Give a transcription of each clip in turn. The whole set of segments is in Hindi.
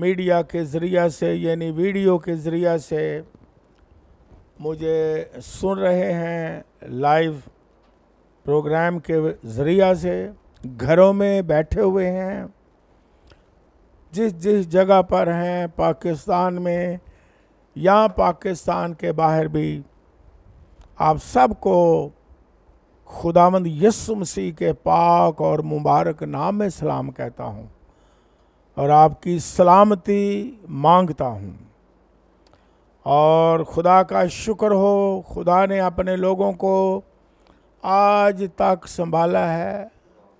मीडिया के ज़रिया से यानी वीडियो के ज़रिया से मुझे सुन रहे हैं, लाइव प्रोग्राम के ज़रिया से घरों में बैठे हुए हैं, जिस जिस जगह पर हैं पाकिस्तान में या पाकिस्तान के बाहर भी, आप सबको खुदावंद यीशु मसीह के पाक और मुबारक नाम में सलाम कहता हूँ और आपकी सलामती मांगता हूँ। और खुदा का शुक्र हो, खुदा ने अपने लोगों को आज तक संभाला है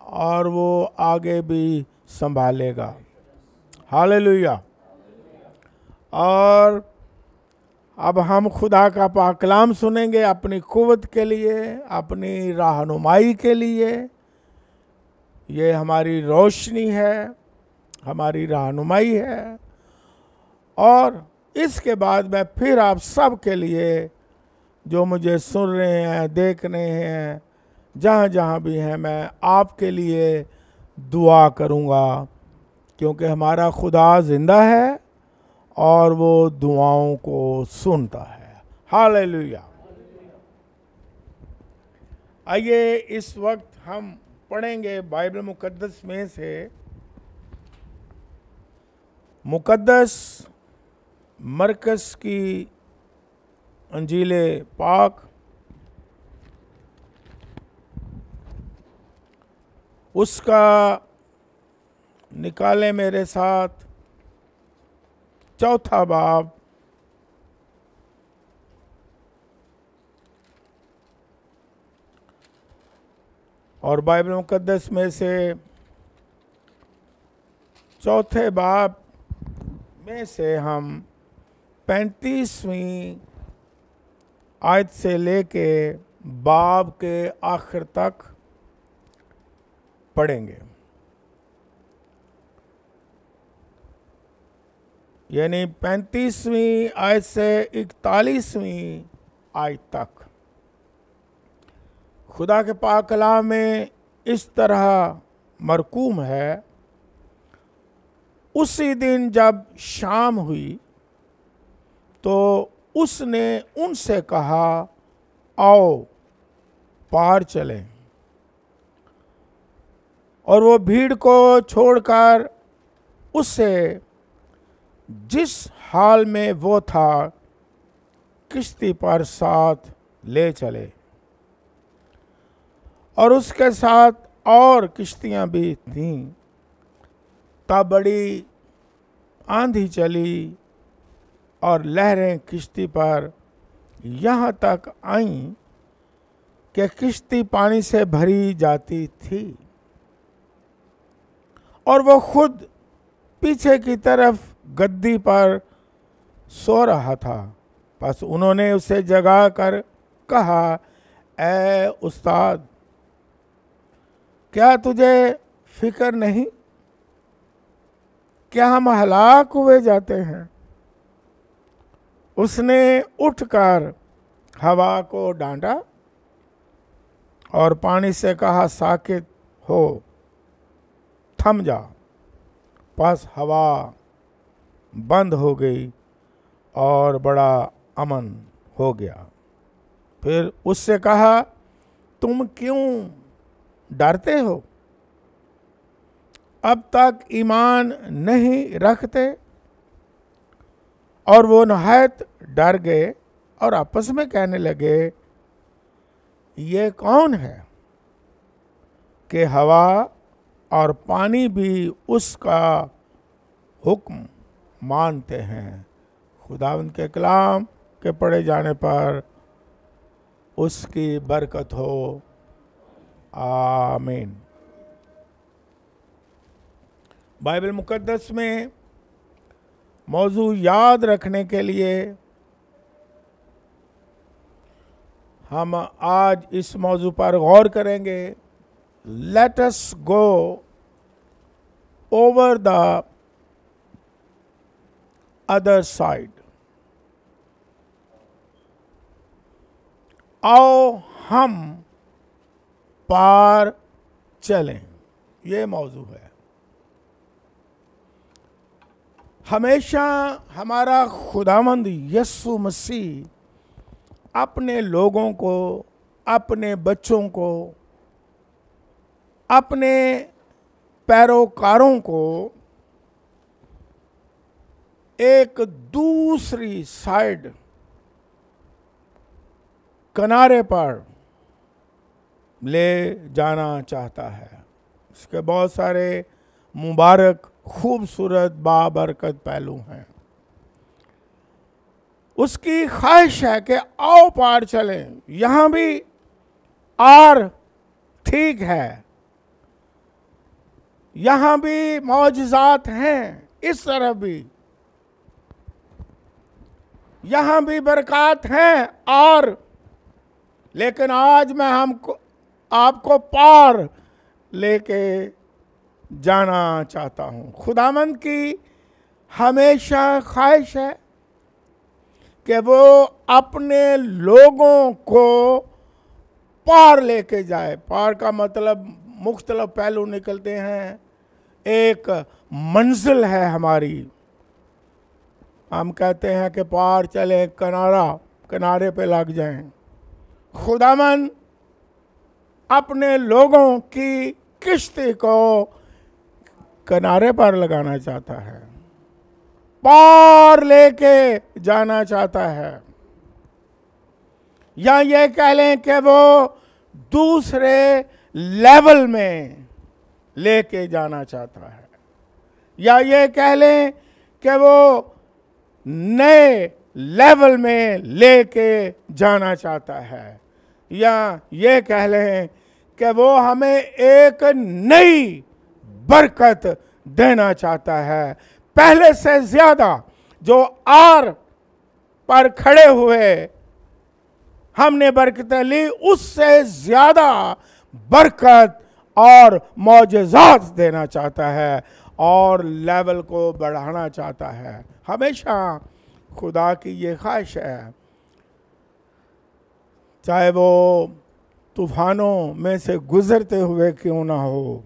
और वो आगे भी संभालेगा। हालेलुया। और अब हम खुदा का पाक कलाम सुनेंगे अपनी कुव्वत के लिए, अपनी रहनुमाई के लिए। ये हमारी रोशनी है, हमारी रहनुमाई है। और इसके बाद मैं फिर आप सब के लिए जो मुझे सुन रहे हैं, देख रहे हैं, जहाँ जहाँ भी हैं, मैं आपके लिए दुआ करूँगा, क्योंकि हमारा खुदा ज़िंदा है और वो दुआओं को सुनता है। हालेलुया। आइए इस वक्त हम पढ़ेंगे बाइबल मुकद्दस में से मुकद्दस मरकस की अंजीले पाक, उसका निकाले मेरे साथ 4 बाब और बाइबल मुकद्दस में से 4 बाब में से हम 35वीं आयत से लेके बाब के आखिर तक पढ़ेंगे, यानी 35वीं आयत से 41वीं आयत तक। खुदा के पाक कलाम में इस तरह मरकूम है, उसी दिन जब शाम हुई तो उसने उनसे कहा, आओ पार चलें। और वो भीड़ को छोड़कर उससे जिस हाल में वो था किश्ती पर साथ ले चले। और उसके साथ और किश्तियां भी थीं। तब बड़ी आंधी चली और लहरें किश्ती पर यहाँ तक आईं कि किश्ती पानी से भरी जाती थी और वो खुद पीछे की तरफ गद्दी पर सो रहा था। बस उन्होंने उसे जगा कर कहा, ए उस्ताद, क्या तुझे फिक्र नहीं? क्या हम हलाक हुए जाते हैं? उसने उठकर हवा को डांटा और पानी से कहा, साकित हो, थम जा। बस हवा बंद हो गई और बड़ा अमन हो गया। फिर उससे कहा, तुम क्यों डरते हो? अब तक ईमान नहीं रखते? और वो नहायत डर गए और आपस में कहने लगे, ये कौन है कि हवा और पानी भी उसका हुक्म मानते हैं। खुदावंद के कलाम के पढ़े जाने पर उसकी बरकत हो। आमीन। बाइबल मुकद्दस में मौजू याद रखने के लिए हम आज इस मौजू पर गौर करेंगे। Let us go over the other side. आओ हम पार चलें, ये मौजू है। हमेशा हमारा खुदावंद यीशु मसीह अपने लोगों को, अपने बच्चों को, अपने पैरोकारों को एक दूसरी साइड, किनारे पर ले जाना चाहता है। इसके बहुत सारे मुबारक, खूबसूरत, बाबरकत पहलू हैं। उसकी ख्वाहिश है कि आओ पार चलें। यहां भी आर ठीक है, यहां भी मौजज़ात हैं, इस तरफ भी यहां भी बरकत हैं, और लेकिन आज मैं आपको पार लेके जाना चाहता हूं। खुदावंद की हमेशा ख्वाहिश है कि वो अपने लोगों को पार लेके जाए। पार का मतलब मुख्तलिफ पहलू निकलते हैं। एक मंजिल है हमारी, हम कहते हैं कि पार चले, किनारे पे लग जाएं। खुदावंद अपने लोगों की किश्ती को किनारे पर लगाना चाहता है, पार लेके जाना चाहता है, या ये कह लें कि वो दूसरे लेवल में लेके जाना चाहता है, या ये कह लें कि वो नए लेवल में लेके जाना चाहता है, या ये कह लें कि वो हमें एक नई बरकत देना चाहता है। पहले से ज्यादा जो आर पर खड़े हुए हमने बरकतें ली, उससे ज्यादा बरकत और मौजज़ात देना चाहता है और लेवल को बढ़ाना चाहता है। हमेशा खुदा की ये ख्वाहिश है, चाहे वो तूफानों में से गुजरते हुए क्यों ना हो,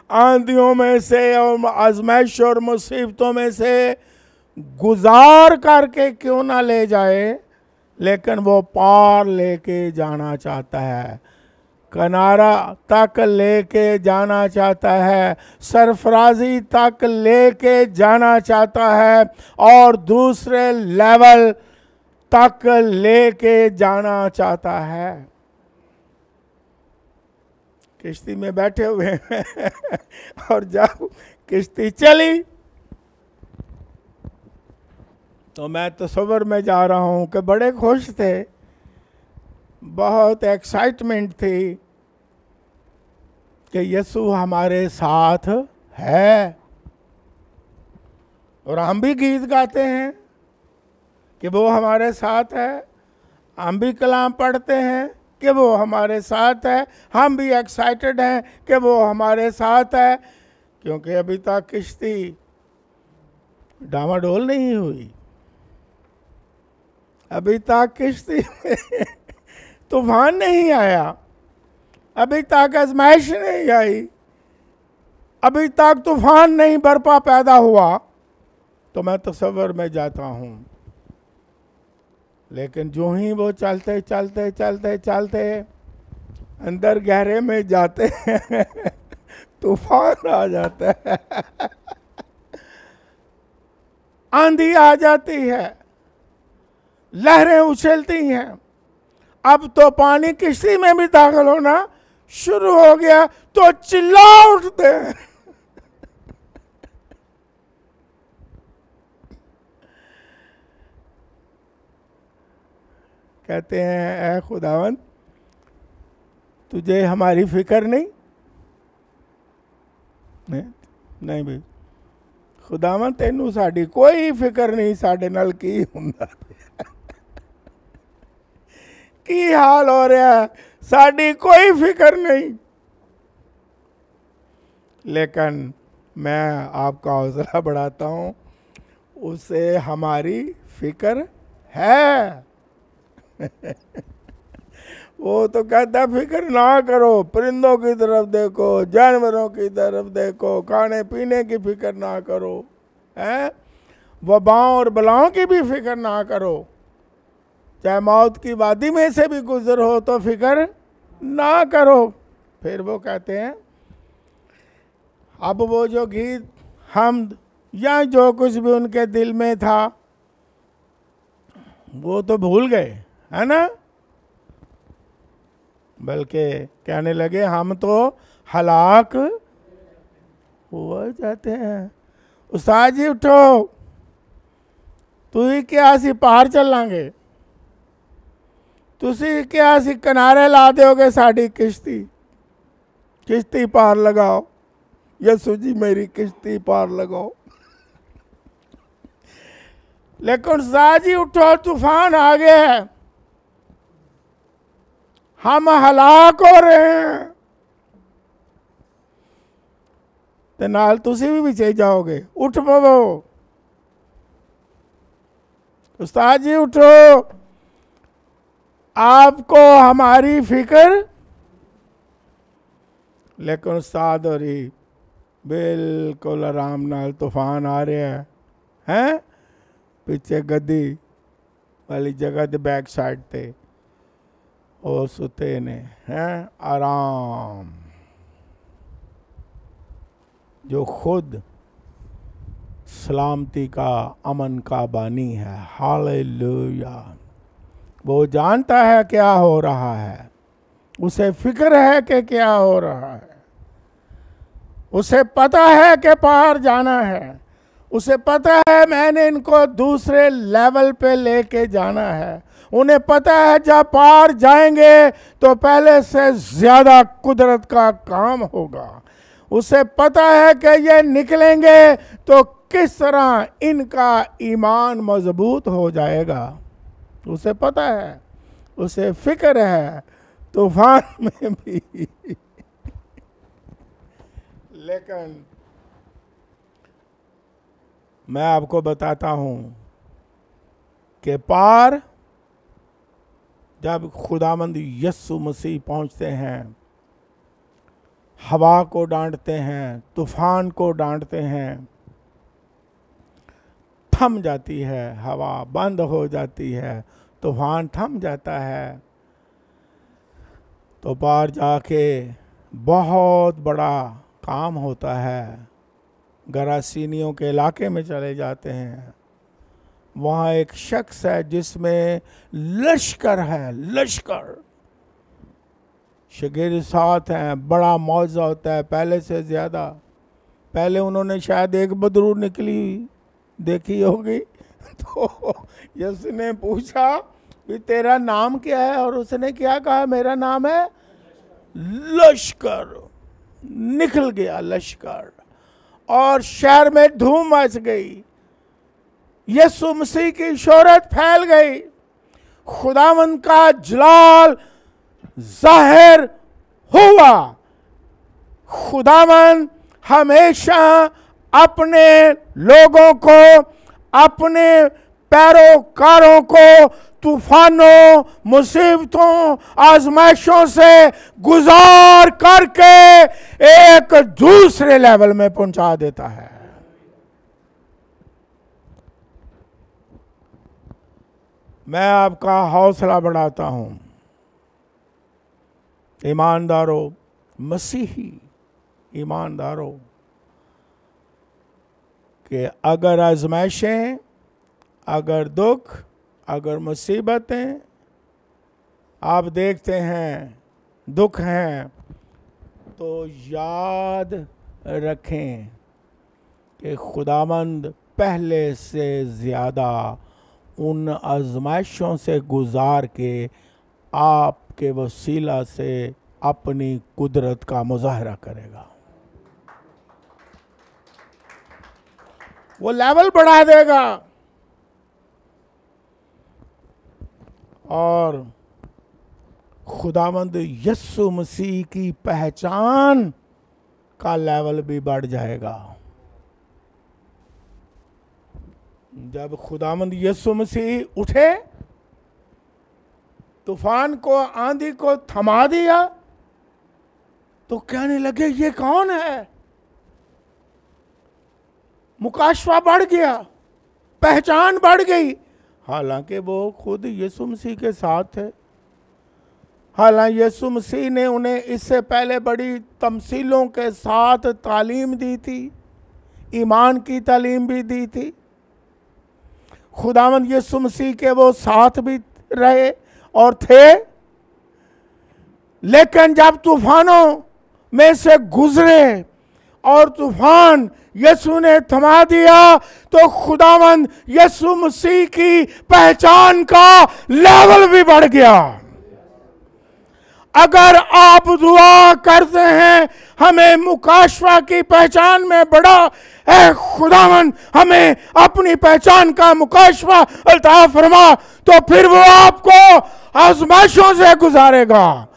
आंधियों में से और आजमाइश और मुसीबतों में से गुजार करके क्यों ना ले जाए, लेकिन वो पार लेके जाना चाहता है, किनारा तक लेके जाना चाहता है, सरफराजी तक लेके जाना चाहता है और दूसरे लेवल तक लेके जाना चाहता है। किश्ती में बैठे हुए हैं और जब किश्ती चली तो मैं तस्वर में जा रहा हूं कि बड़े खुश थे, बहुत एक्साइटमेंट थी कि यीशु हमारे साथ है। और हम भी गीत गाते हैं कि वो हमारे साथ है, हम भी कलाम पढ़ते हैं कि वो हमारे साथ है, हम भी एक्साइटेड हैं कि वो हमारे साथ है, क्योंकि अभी तक किश्ती डामाडोल नहीं हुई, अभी तक किश्ती में तूफान नहीं आया, अभी तक आजमाइश नहीं आई, अभी तक तूफान नहीं बरपा पैदा हुआ, तो मैं तस्वर में जाता हूं। लेकिन जो ही वो चलते चलते चलते चलते अंदर गहरे में जाते हैं तूफान आ जाता है, आंधी आ जाती है, लहरें उछलती हैं। अब तो पानी किश्ती में भी दाखिल होना शुरू हो गया, तो चिल्ला उठते हैं। कहते हैं, ऐ खुदावंद तुझे हमारी फिक्र नहीं? नहीं भाई, खुदावंद तेनू साड़ी कोई फिक्र नहीं, साडे नाल की हुंदा, की हाल हो रहा है, साड़ी कोई फिक्र नहीं। लेकिन मैं आपका हौसला बढ़ाता हूं, उसे हमारी फिक्र है। वो तो कहता है फिक्र ना करो, परिंदों की तरफ देखो, जानवरों की तरफ देखो, खाने पीने की फिक्र ना करो, हैं, वबाओं और बलाओं की भी फिक्र ना करो, चाहे मौत की वादी में से भी गुजर हो तो फिक्र ना करो। फिर वो कहते हैं, अब वो जो गीत हमद या जो कुछ भी उनके दिल में था वो तो भूल गए, है ना, बल्कि कहने लगे हम तो हलाक हो जाते हैं। उस्ताद जी उठो, तू ही क्या सी पार चलांगे, तुसी क्या सी किनारे ला दोगे साड़ी किश्ती, किश्ती पार लगाओ, यसु जी मेरी किश्ती पार लगाओ। लेकिन उस्ताद जी उठो, तूफान आ गया है, हम हलाक हो रहे हैं, ते नाल तुसी भी विचे जाओगे, उठ पवो। उस्ताद जी उठो, आपको हमारी फिक्र। लेकिन उस्ताद और ही बिल्कुल आराम नाल तूफान आ रहा है, हैं, पीछे गद्दी वाली जगह ते बैक साइड ते वो सुते ने, हैं, आराम, जो खुद सलामती का, अमन का बानी है। हालेलुया। वो जानता है क्या हो रहा है, उसे फिक्र है कि क्या हो रहा है, उसे पता है कि पार जाना है, उसे पता है मैंने इनको दूसरे लेवल पे लेके जाना है, उन्हें पता है जब पार जाएंगे तो पहले से ज्यादा कुदरत का काम होगा, उसे पता है कि ये निकलेंगे तो किस तरह इनका ईमान मजबूत हो जाएगा, उसे पता है, उसे फिक्र है तूफान में भी। लेकिन मैं आपको बताता हूं कि पार जब खुदावंद यीशु मसीह पहुंचते हैं, हवा को डांटते हैं, तूफान को डांटते हैं, थम जाती है, हवा बंद हो जाती है, तूफान थम जाता है, तो पार जाके बहुत बड़ा काम होता है। गरासीनियों के इलाके में चले जाते हैं, वहाँ एक शख्स है जिसमें लश्कर है, लश्कर, शागिर्द साथ हैं, बड़ा मौजा होता है पहले से ज़्यादा। पहले उन्होंने शायद एक बदरू निकली देखी होगी, तो यीशु ने पूछा कि तेरा नाम क्या है, और उसने क्या कहा, मेरा नाम है लश्कर। निकल गया लश्कर और शहर में धूम मच गई, यीशु मसीह की शोहरत फैल गई, खुदावंद का जलाल जाहिर हुआ। खुदावंद हमेशा अपने लोगों को, अपने पैरोकारों को तूफानों, मुसीबतों, आजमाइशों से गुजार करके एक दूसरे लेवल में पहुंचा देता है। मैं आपका हौसला बढ़ाता हूं, ईमानदारों, मसीही ईमानदारों, कि अगर आजमाइशें, अगर दुख, अगर मुसीबतें आप देखते हैं, दुख हैं, तो याद रखें कि खुदावंद पहले से ज़्यादा उन आजमाइशों से गुजार के आपके वसीला से अपनी कुदरत का मुजाहरा करेगा, वो लेवल बढ़ा देगा। और खुदावंद यीशु मसीह की पहचान का लेवल भी बढ़ जाएगा। जब खुदावंद यीशु मसीह उठे तूफान को, आंधी को थमा दिया, तो कहने लगे ये कौन है। मुकाशवा बढ़ गया, पहचान बढ़ गई, हालांकि वो खुद यीशु मसीह के साथ थे। हालांकि यीशु मसीह ने उन्हें इससे पहले बड़ी तमसीलों के साथ तालीम दी थी, ईमान की तालीम भी दी थी। खुदावंद यीशु मसीह के वो साथ भी रहे और थे, लेकिन जब तूफानों में से गुजरे और तूफान यीशु ने थमा दिया, तो खुदावंद यीशु मसीह की पहचान का लेवल भी बढ़ गया। अगर आप दुआ करते हैं हमें मुकाशवा की पहचान में बड़ा है, खुदावन हमें अपनी पहचान का मुकाशवा अल्ताफ फरमा, तो फिर वो आपको आजमाइशों से गुजारेगा,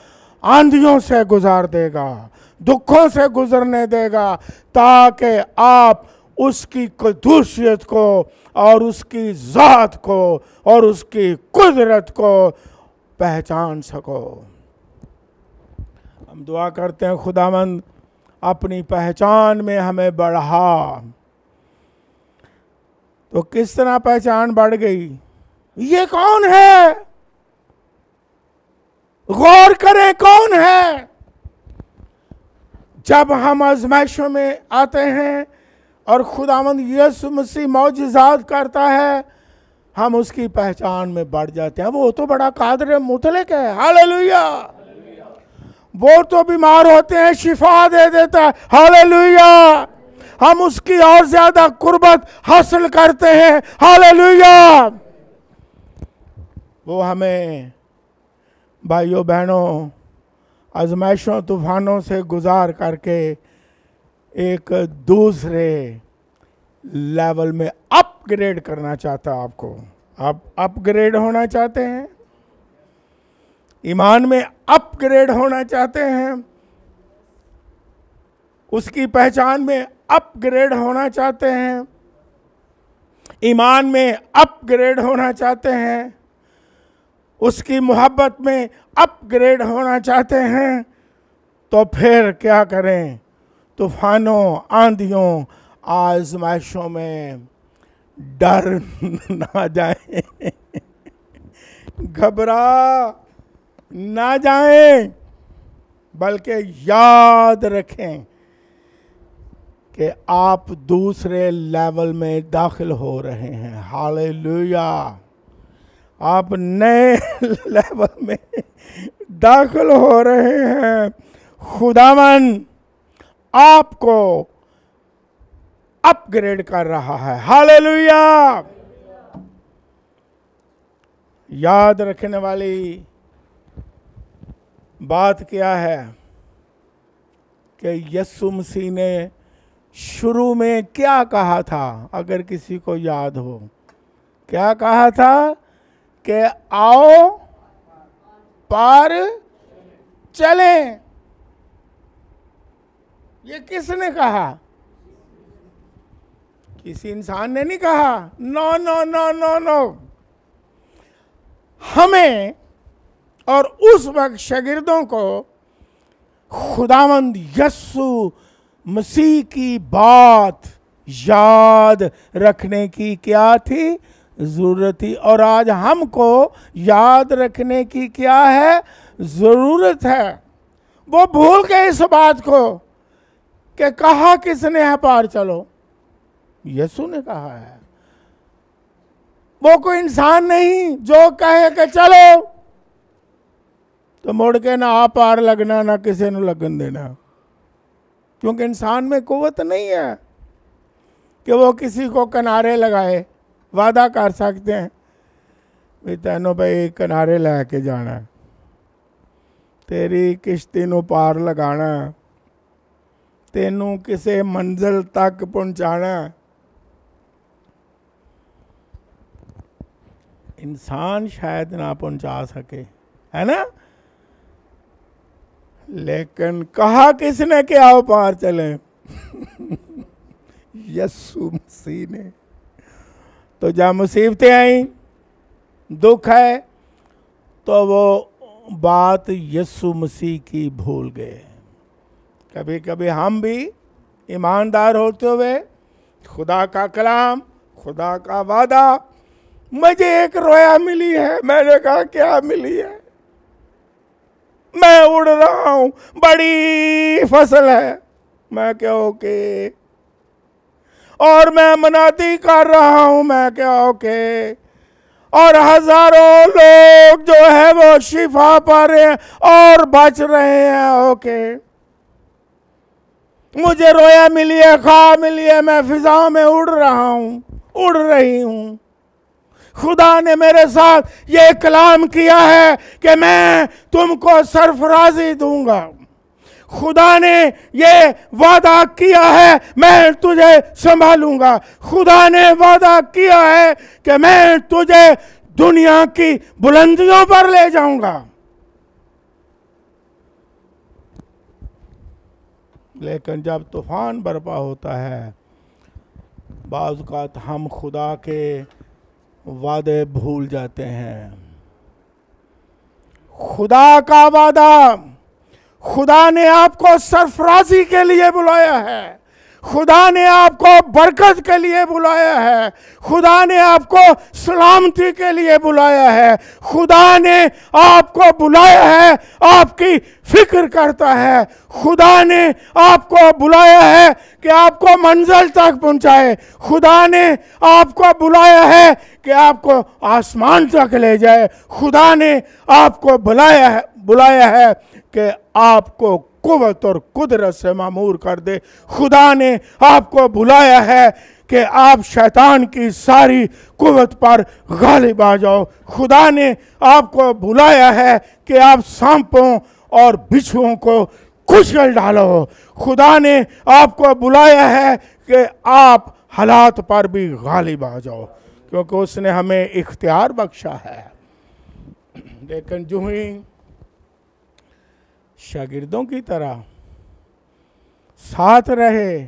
आंधियों से गुजार देगा, दुखों से गुजरने देगा, ताकि आप उसकी कदूसियत को और उसकी ज़ात को और उसकी कुदरत को पहचान सको। हम दुआ करते हैं खुदावंद अपनी पहचान में हमें बढ़ा। तो किस तरह पहचान बढ़ गई, ये कौन है, गौर करें कौन है। जब हम आजमाइशों में आते हैं और खुदावंद यीशु मसीह मौजज़ात करता है, हम उसकी पहचान में बढ़ जाते हैं। वो तो बड़ा कादिर मुतलक है, हालेलुया। वो तो बीमार होते हैं शिफा दे देता है, हालेलुया। हम उसकी और ज्यादा कुर्बत हासिल करते हैं, हालेलुया। वो हमें भाइयों बहनों आजमाइशों तूफानों से गुजार करके एक दूसरे लेवल में अपग्रेड करना चाहता है आपको। आप अपग्रेड होना चाहते हैं, ईमान में अपग्रेड होना चाहते हैं, उसकी पहचान में अपग्रेड होना चाहते हैं, ईमान में अपग्रेड होना चाहते हैं, उसकी मोहब्बत में अपग्रेड होना चाहते हैं, तो फिर क्या करें। तूफानों, आंधियों, आजमाइशों में डर ना जाए, घबरा ना जाएं, बल्कि याद रखें कि आप दूसरे लेवल में दाखिल हो रहे हैं, हालेलुया। आप नए लेवल में दाखिल हो रहे हैं। खुदावन आपको अपग्रेड कर रहा है, हालेलुया। याद रखने वाली बात क्या है कि यीशु मसीह ने शुरू में क्या कहा था, अगर किसी को याद हो, क्या कहा था कि आओ पार चलें। ये किसने कहा? किसी इंसान ने नहीं कहा। No no no no no, हमें और उस वक्त शागिर्दों को खुदावंद यीशु मसीह की बात याद रखने की क्या थी? ज़रूरत थी। और आज हमको याद रखने की क्या है? ज़रूरत है। वो भूल गए इस बात को कि कहा किसने है पार चलो? यीशु ने कहा है। वो कोई इंसान नहीं जो कहे कि चलो तो मुड़ के ना आप पार लगना ना किसी ने लगन देना, क्योंकि इंसान में कुव्वत नहीं है कि वो किसी को किनारे लगाए। वादा कर सकते हैं भी तेनों पे किनारे लेके जाना, तेरी किश्ती नू पार लगाना, तेनू किसी मंजिल तक पहुंचाना। इंसान शायद ना पहुंचा सके, है ना, लेकिन कहा किसने कि आओ पार चले? यीशु मसीह ने। तो जब मुसीबतें आई, दुख है, तो वो बात यीशु मसीह की भूल गए। कभी कभी हम भी ईमानदार होते हुए खुदा का कलाम, खुदा का वादा, मुझे एक रोया मिली है, मैंने कहा क्या मिली है? मैं उड़ रहा हूं, बड़ी फसल है, मैं क्या ओके, और मैं मनाती कर रहा हूं, मैं क्या ओके, और हजारों लोग जो है वो शिफा पा रहे हैं और बच रहे हैं, ओके। मुझे रोया मिली है, खा मिली है, मैं फिजाओं में उड़ रहा हूं, उड़ रही हूं। खुदा ने मेरे साथ ये कलाम किया है कि मैं तुमको सरफराजी दूंगा। खुदा ने ये वादा किया है मैं तुझे संभालूंगा। खुदा ने वादा किया है कि मैं तुझे दुनिया की बुलंदियों पर ले जाऊंगा। लेकिन जब तूफान बर्पा होता है, बाज़ औक़ात हम खुदा के वादे भूल जाते हैं। खुदा का वादा, खुदा ने आपको सरफराजी के लिए बुलाया है, खुदा ने आपको बरकत के लिए बुलाया है, खुदा ने आपको सलामती के लिए बुलाया है, खुदा ने आपको बुलाया है, आपकी फिक्र करता है, खुदा ने आपको बुलाया है कि आपको मंजिल तक पहुंचाए, खुदा ने आपको बुलाया है कि आपको आसमान तक ले जाए, खुदा ने आपको बुलाया है कि आपको कुव्वत और कुदरत से मामूर कर दे। खुदा ने आपको बुलाया है कि आप शैतान की सारी कुव्वत पर गालिब आ जाओ। खुदा ने आपको बुलाया है कि आप सांपों और बिच्छुओं को कुचल डालो। खुदा ने आपको बुलाया है कि आप हालात पर भी गालिब आ जाओ, क्योंकि उसने हमें इख्तियार बख्शा है। लेकिन जो ही शागिर्दों की तरह साथ रहे,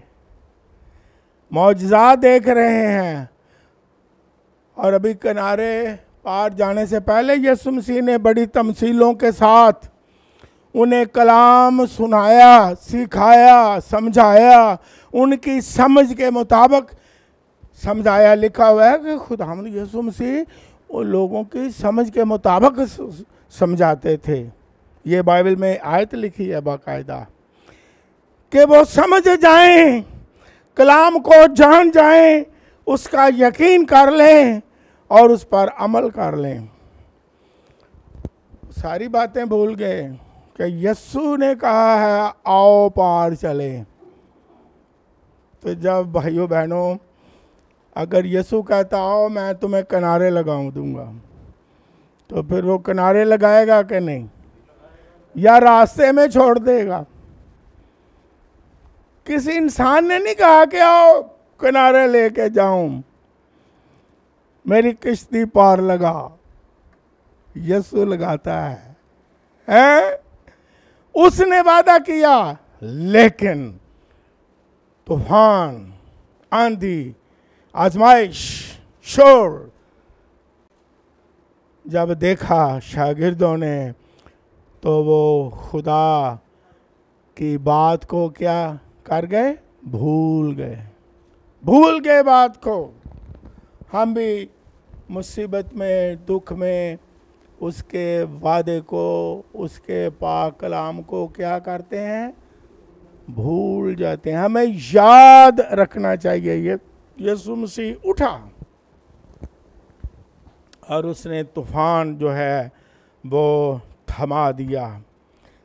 मौजज़ात देख रहे हैं, और अभी किनारे पार जाने से पहले यीशु मसीह ने बड़ी तमसीलों के साथ उन्हें कलाम सुनाया, सिखाया, समझाया, उनकी समझ के मुताबिक समझाया। लिखा हुआ है कि खुदावंद यीशु मसीह उन लोगों की समझ के मुताबिक समझाते थे। ये बाइबल में आयत लिखी है बाकायदा कि वो समझ जाएं, कलाम को जान जाएं, उसका यकीन कर लें और उस पर अमल कर लें। सारी बातें भूल गए कि यीशु ने कहा है आओ पार चले। तो जब भाइयों बहनों, अगर यीशु कहता आओ मैं तुम्हें किनारे लगाऊं दूंगा, तो फिर वो किनारे लगाएगा कि नहीं, या रास्ते में छोड़ देगा? किसी इंसान ने नहीं कहा कि आओ किनारे लेके जाऊं, मेरी किश्ती पार लगा। यीशु लगाता है? उसने वादा किया, लेकिन तूफान, आंधी, आजमाइश, शोर जब देखा शागिर्दों ने, तो वो खुदा की बात को क्या कर गए? भूल गए बात को। हम भी मुसीबत में, दुख में उसके वादे को, उसके पाक कलाम को क्या करते हैं? भूल जाते हैं। हमें याद रखना चाहिए। ये यीशु मसीह उठा और उसने तूफान जो है वो थमा दिया।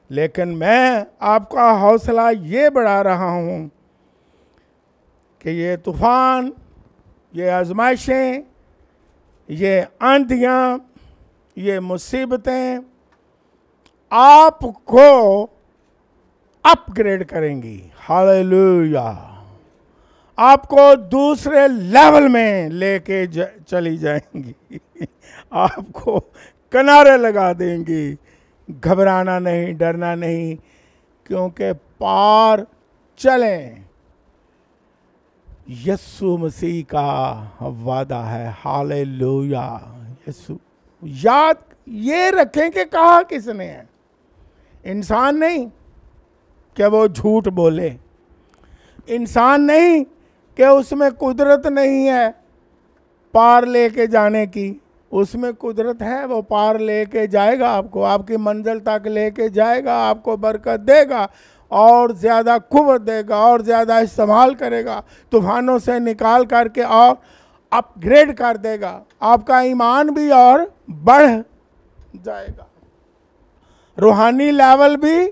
लेकिन मैं आपका हौसला ये बढ़ा रहा हूँ कि ये तूफान, ये आजमाइशें, ये आंधियाँ, ये मुसीबतें आपको अपग्रेड करेंगी। हालेलुया! आपको दूसरे लेवल में लेके चली जाएंगी। आपको किनारे लगा देंगी। घबराना नहीं, डरना नहीं, क्योंकि पार चलें यीशु मसीह का वादा है। हालेलुया! यीशु याद ये रखें कि कहा किसने है, इंसान नहीं कि वो झूठ बोले, इंसान नहीं कि उसमें कुदरत नहीं है पार लेके जाने की, उसमें कुदरत है, वो पार लेके जाएगा आपको, आपकी मंजिल तक लेके जाएगा, आपको बरकत देगा और ज़्यादा कुव्वत देगा और ज़्यादा इस्तेमाल करेगा, तूफानों से निकाल करके और अपग्रेड कर देगा, आपका ईमान भी और बढ़ जाएगा, रूहानी लेवल भी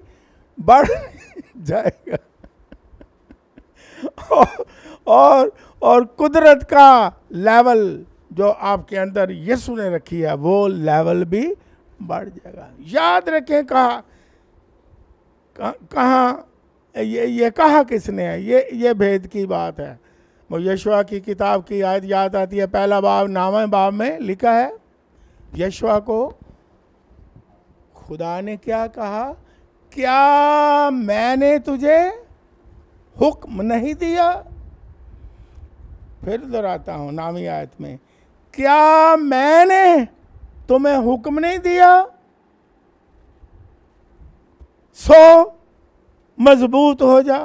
बढ़ जाएगा और कुदरत का लेवल जो आपके अंदर यीशु ने रखी है वो लेवल भी बढ़ जाएगा। याद रखें कहाँ ये कहा किसने है, ये भेद की बात है। वो यशवा की किताब की आयत याद आती है, पहला बाब 9वें बाब में लिखा है, यशवा को खुदा ने क्या कहा, क्या मैंने तुझे हुक्म नहीं दिया। फिर दोहराता हूं 9वीं आयत में, क्या मैंने तुम्हें हुक्म नहीं दिया, सो मजबूत हो जा,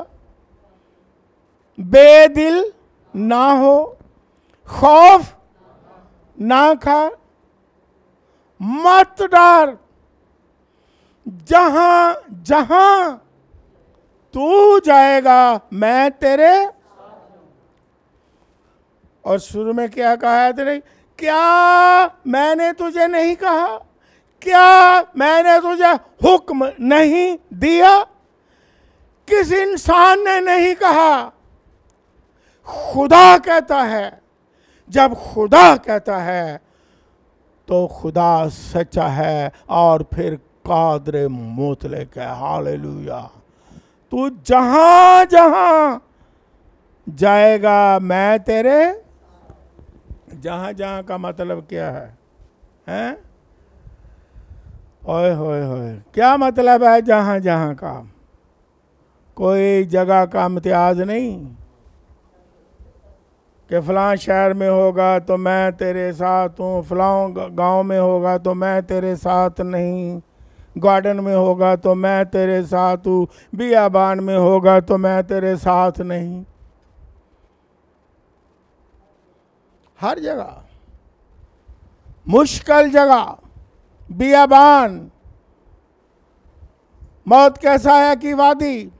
बेदिल ना हो, खौफ ना खा, मत डर, जहां जहां तू जाएगा मैं तेरे। और शुरू में क्या कहा है तेरे, क्या मैंने तुझे नहीं कहा, क्या मैंने तुझे हुक्म नहीं दिया। किस इंसान ने नहीं कहा, खुदा कहता है। जब खुदा कहता है तो खुदा सच्चा है और फिर कादर मुतलक है। हालेलुया। तू जहां जहां जाएगा मैं तेरे, जहां जहां का मतलब क्या है, हैं? ओए होए होए, क्या मतलब है जहां जहां का? कोई जगह का इम्तियाज नहीं कि फलां शहर में होगा तो मैं तेरे साथ हूँ, फलां गांव में होगा तो मैं तेरे साथ नहीं, गार्डन में होगा तो मैं तेरे साथ हूँ, बियाबान में होगा तो मैं तेरे साथ नहीं। हर जगह, मुश्किल जगह, बियाबान, मौत कैसा है कि वादी,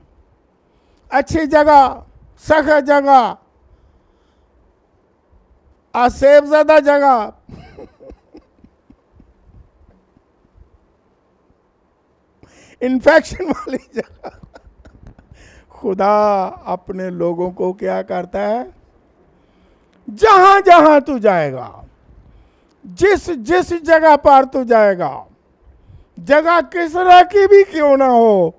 अच्छी जगह, सख्त जगह, आसेबज़दा जगह, इन्फेक्शन वाली जगह, खुदा अपने लोगों को क्या करता है, जहां जहां तू जाएगा, जिस जिस जगह पर तू जाएगा, जगह किस तरह की भी क्यों ना हो,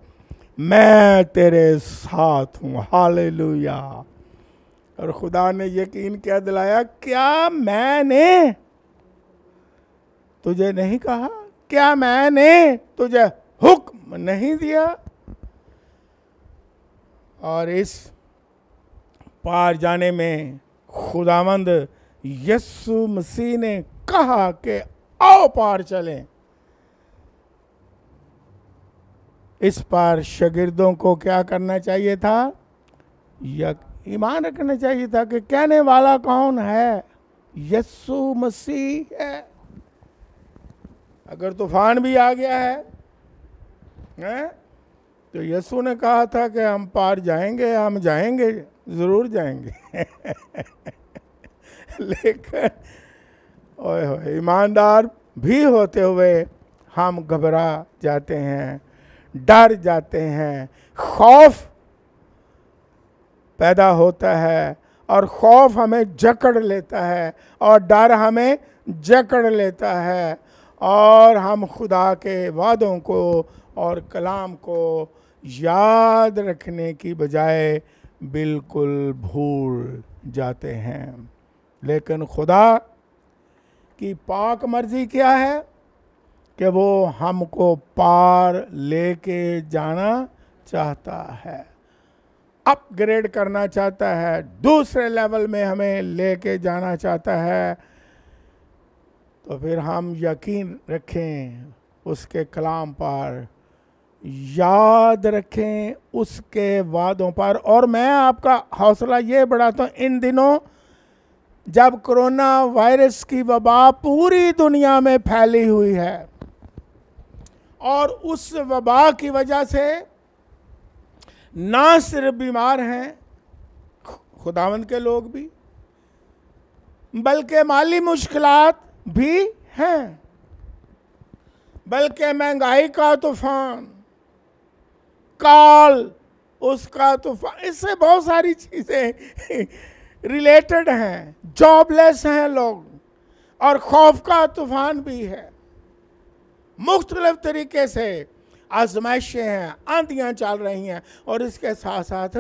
मैं तेरे साथ हूं। हालेलुया। और खुदा ने यकीन क्या दिलाया, क्या मैंने तुझे नहीं कहा, क्या मैंने तुझे हुक्म नहीं दिया। और इस पार जाने में खुदावंद यीशु मसीह ने कहा कि आओ पार चलें। इस पार शागिर्दों को क्या करना चाहिए था, ईमान रखना चाहिए था कि कहने वाला कौन है, यीशु मसीह है। अगर तूफान भी आ गया है तो यीशु ने कहा था कि हम पार जाएंगे, हम जाएंगे, जरूर जाएंगे लेकिन ओए ईमानदार भी होते हुए हम घबरा जाते हैं, डर जाते हैं, खौफ पैदा होता है और खौफ हमें जकड़ लेता है और डर हमें जकड़ लेता है और हम खुदा के वादों को और कलाम को याद रखने की बजाय बिल्कुल भूल जाते हैं। लेकिन खुदा की पाक मर्जी क्या है कि वो हमको पार लेके जाना चाहता है, अपग्रेड करना चाहता है, दूसरे लेवल में हमें लेके जाना चाहता है। तो फिर हम यकीन रखें उसके कलाम पर, याद रखें उसके वादों पर। और मैं आपका हौसला ये बढ़ाता हूँ, इन दिनों जब कोरोना वायरस की वबा पूरी दुनिया में फैली हुई है और उस वबा की वजह से ना सिर्फ बीमार हैं खुदावंद के लोग भी, बल्कि माली मुश्किलात भी हैं, बल्कि महंगाई का तूफान, काल उसका तूफान, इससे बहुत सारी चीजें रिलेटेड हैं। जॉबलेस हैं लोग और खौफ का तूफान भी है। मुख्तलिफ तरीके से आजमाइशें हैं, आंधियां चल रही हैं और इसके साथ साथ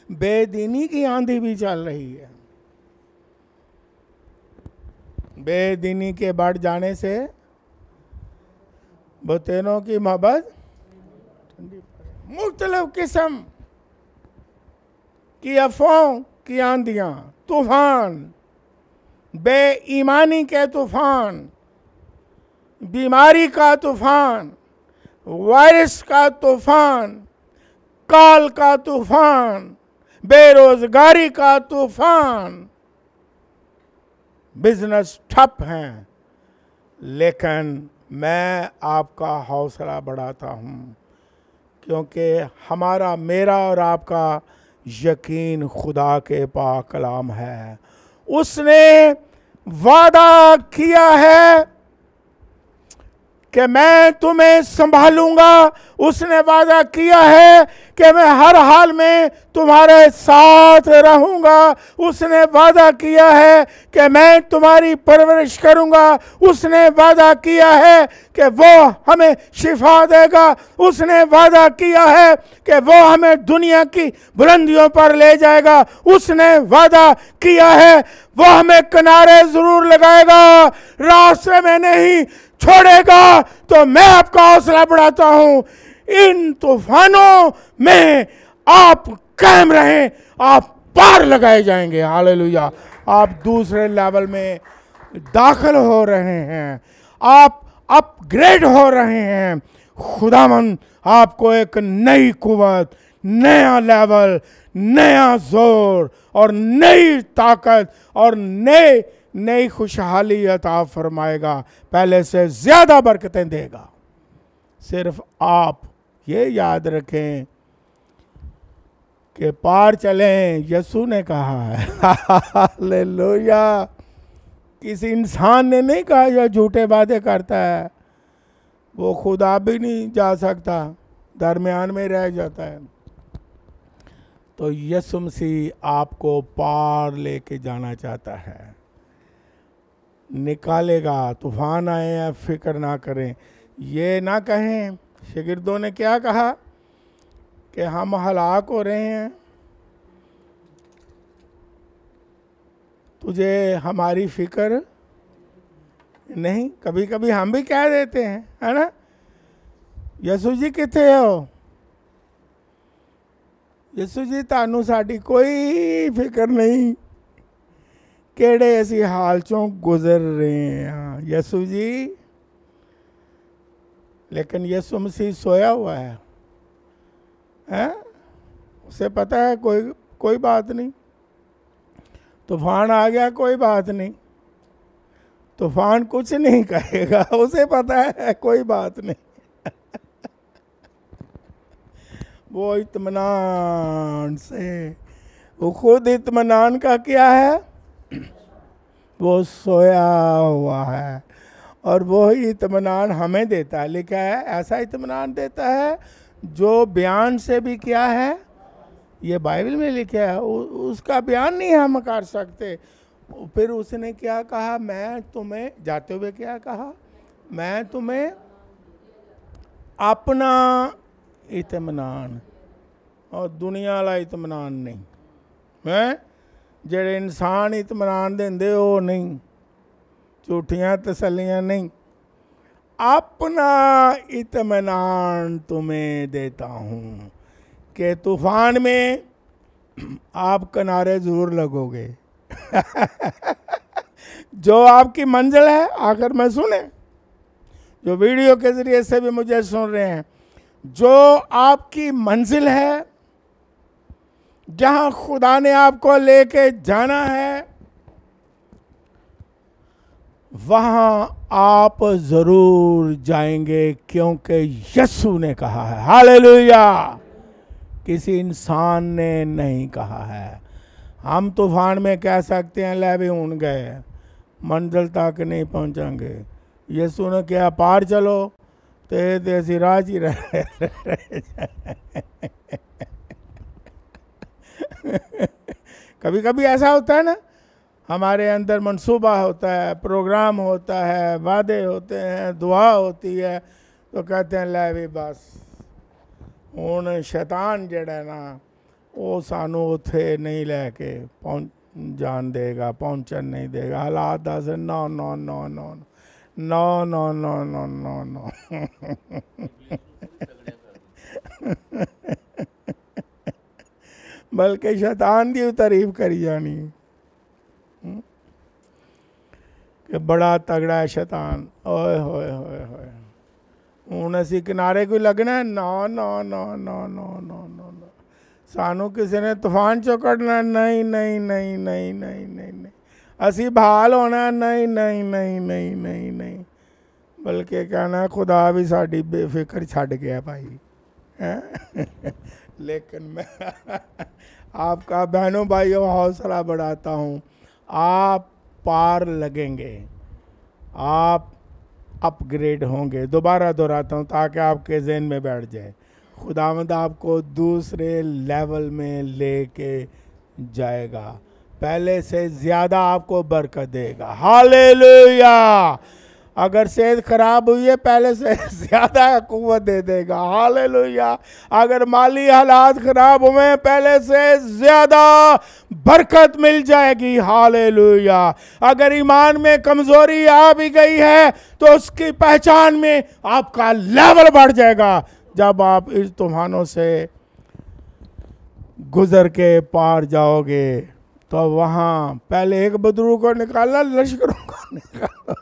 बेदीनी की आंधी भी चल रही है। बेदीनी के बढ़ जाने से बतेनों की मोहब्बत ठंडी पड़े। मुख्तलिफ किस्म की अफवाहों की आंधियां, तूफान, बेईमानी के तूफान, बीमारी का तूफान, वायरस का तूफान, काल का तूफान, बेरोजगारी का तूफान, बिजनेस ठप हैं। लेकिन मैं आपका हौसला बढ़ाता हूं, क्योंकि हमारा, मेरा और आपका यकीन खुदा के पाक कलाम है। उसने वादा किया है कि मैं तुम्हें संभालूंगा। उसने वादा किया है कि मैं हर हाल में तुम्हारे साथ रहूंगा। उसने वादा किया है कि मैं तुम्हारी परवरिश करूंगा। उसने वादा किया है कि वो हमें शिफा देगा। उसने वादा किया है कि वो हमें दुनिया की बुलंदियों पर ले जाएगा। उसने वादा किया है वो हमें किनारे जरूर लगाएगा, रास्ते में नहीं छोड़ेगा। तो मैं आपका हौसला बढ़ाता हूं, इन तूफानों में आप कायम रहें, आप पार लगाए जाएंगे। हालेलुया। आप दूसरे लेवल में दाखिल हो रहे हैं, आप अपग्रेड हो रहे हैं। खुदावंद आपको एक नई कुव्वत, नया लेवल, नया जोर और नई ताकत और नई खुशहाली अता फरमाएगा, पहले से ज्यादा बरकतें देगा। सिर्फ आप ये याद रखें कि पार चलें, यीशु ने कहा है। हालेलुया। किसी इंसान ने नहीं कहा जो झूठे वादे करता है वो खुदा भी नहीं जा सकता, दरमियान में रह जाता है। तो यीशु मसीह आपको पार लेके जाना चाहता है, निकालेगा। तूफान आए हैं, फिक्र ना करें। ये ना कहें, शागिर्दों ने क्या कहा कि हम हलाक हो रहे हैं, तुझे हमारी फिक्र नहीं। कभी कभी हम भी कह देते हैं, है ना, यीशु जी किथे हो, यीशु जी तानू साडी कोई फिक्र नहीं, केड़े ऐसी हाल चों गुजर रहे हैं यीशु जी। लेकिन यीशु मसीह सोया हुआ है, उसे पता है कोई बात नहीं। तूफान आ गया, कोई बात नहीं, तूफान कुछ नहीं कहेगा, उसे पता है कोई बात नहीं। वो इत्मीनान से, वो खुद इत्मीनान का क्या है, वो सोया हुआ है और वो ही इत्मीनान हमें देता है। लिखा है ऐसा इत्मीनान देता है जो बयान से भी क्या है, ये बाइबल में लिखा है, उसका बयान नहीं हम कर सकते। फिर उसने क्या कहा, मैं तुम्हें, जाते हुए क्या कहा, मैं तुम्हें अपना इत्मीनान, और दुनिया वाला इत्मीनान नहीं, मैं जेड़े इंसान इत्मीनान देंदे वो नहीं, झूठियाँ तसल्लियाँ नहीं, अपना इत्मीनान तुम्हें देता हूँ कि तूफान में आप किनारे जरूर लगोगे। जो आपकी मंजिल है आकर मैं सुने, जो वीडियो के जरिए से भी मुझे सुन रहे हैं, जो आपकी मंजिल है, जहां खुदा ने आपको लेके जाना है, वहां आप जरूर जाएंगे, क्योंकि यीशु ने कहा है। हालेलुया। किसी इंसान ने नहीं कहा है। हम तूफान में कह सकते हैं ले भी उड़ गए, मंजिल तक नहीं पहुंचेंगे। यीशु ने क्या पार चलो तो ऐसी राज ही रहे। कभी कभी ऐसा होता है ना, हमारे अंदर मंसूबा होता है, प्रोग्राम होता है, वादे होते हैं, दुआ होती है, तो कहते हैं ले भी बस हुण शैतान जड़ा ना वो सानू उत्थे नहीं लैके पहुंच जान देगा, पहुंचन नहीं देगा। हालात दस no no no no no no no no no no. बल्कि शैतान की तारीफ करी जानी कि बड़ा तगड़ा है शैतान, ओए होए होए होए। हुण असी किनारे कोई लगना, no no no no no no no no. सानू किसी ने तूफान चो कढ़ना, नहीं नहीं नहीं नहीं नहीं नहीं नहीं। असी बहाल होना, नहीं नहीं नहीं नहीं नहीं नहीं। बल्कि कहना खुदा भी साड़ी बेफिक्र छड़ गया भाई है। लेकिन मैं आपका बहनों भाइयों हौसला बढ़ाता हूँ, आप पार लगेंगे, आप अपग्रेड होंगे। दोबारा दोहराता हूँ ताकि आपके ज़हन में बैठ जाए। खुदावंद आपको दूसरे लेवल में लेके जाएगा, पहले से ज़्यादा आपको बरकत देगा। हालेलुया। अगर सेहत खराब हुई है, पहले से ज़्यादा कुव्वत दे देगा। हालेलुया। अगर माली हालात खराब हुए, पहले से ज़्यादा बरकत मिल जाएगी। हालेलुया। अगर ईमान में कमज़ोरी आ भी गई है, तो उसकी पहचान में आपका लेवल बढ़ जाएगा। जब आप इस तूफानों से गुजर के पार जाओगे, तो वहाँ पहले एक बदरू को निकालना, लश्करों को निकालो।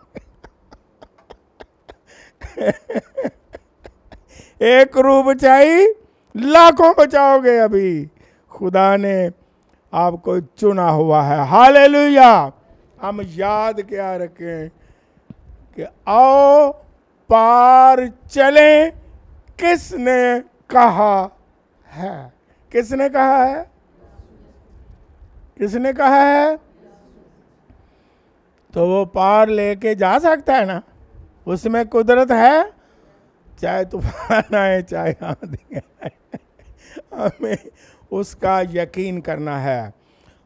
एक रूह बचाई, लाखों बचाओगे। अभी खुदा ने आपको चुना हुआ है। हालेलुया। हम याद क्या रखें कि आओ पार चलें। किसने कहा है? किसने कहा है? किसने कहा है? तो वो पार लेके जा सकता है ना, उसमें कुदरत है। चाहे तूफान आए, चाहे आंधी आए, हमें उसका यकीन करना है।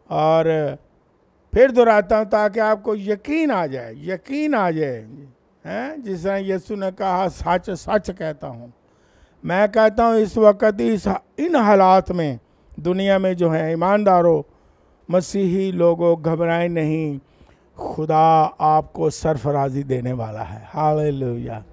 और फिर दोहराता हूँ ताकि आपको यकीन आ जाए, यकीन आ जाए हैं। जिस तरह यीशु ने कहा, सच सच कहता हूँ। मैं कहता हूँ इस वक्त इन हालात में दुनिया में जो है, ईमानदारों मसीही लोगों, घबराएं नहीं। खुदा आपको सरफराजी देने वाला है। हालेलुया।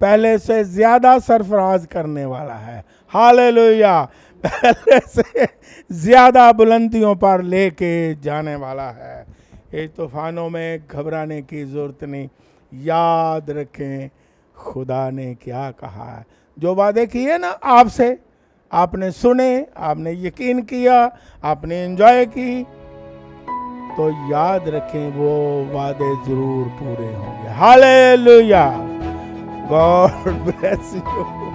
पहले से ज़्यादा सरफराज करने वाला है। हालेलुया। पहले से ज़्यादा बुलंदियों पर लेके जाने वाला है। इस तूफानों में घबराने की ज़रूरत नहीं। याद रखें खुदा ने क्या कहा है। जो वादे किए ना आपसे, आपने सुने, आपने यकीन किया, आपने एंजॉय की, तो याद रखें वो वादे जरूर पूरे होंगे। हालेलुया। God bless you.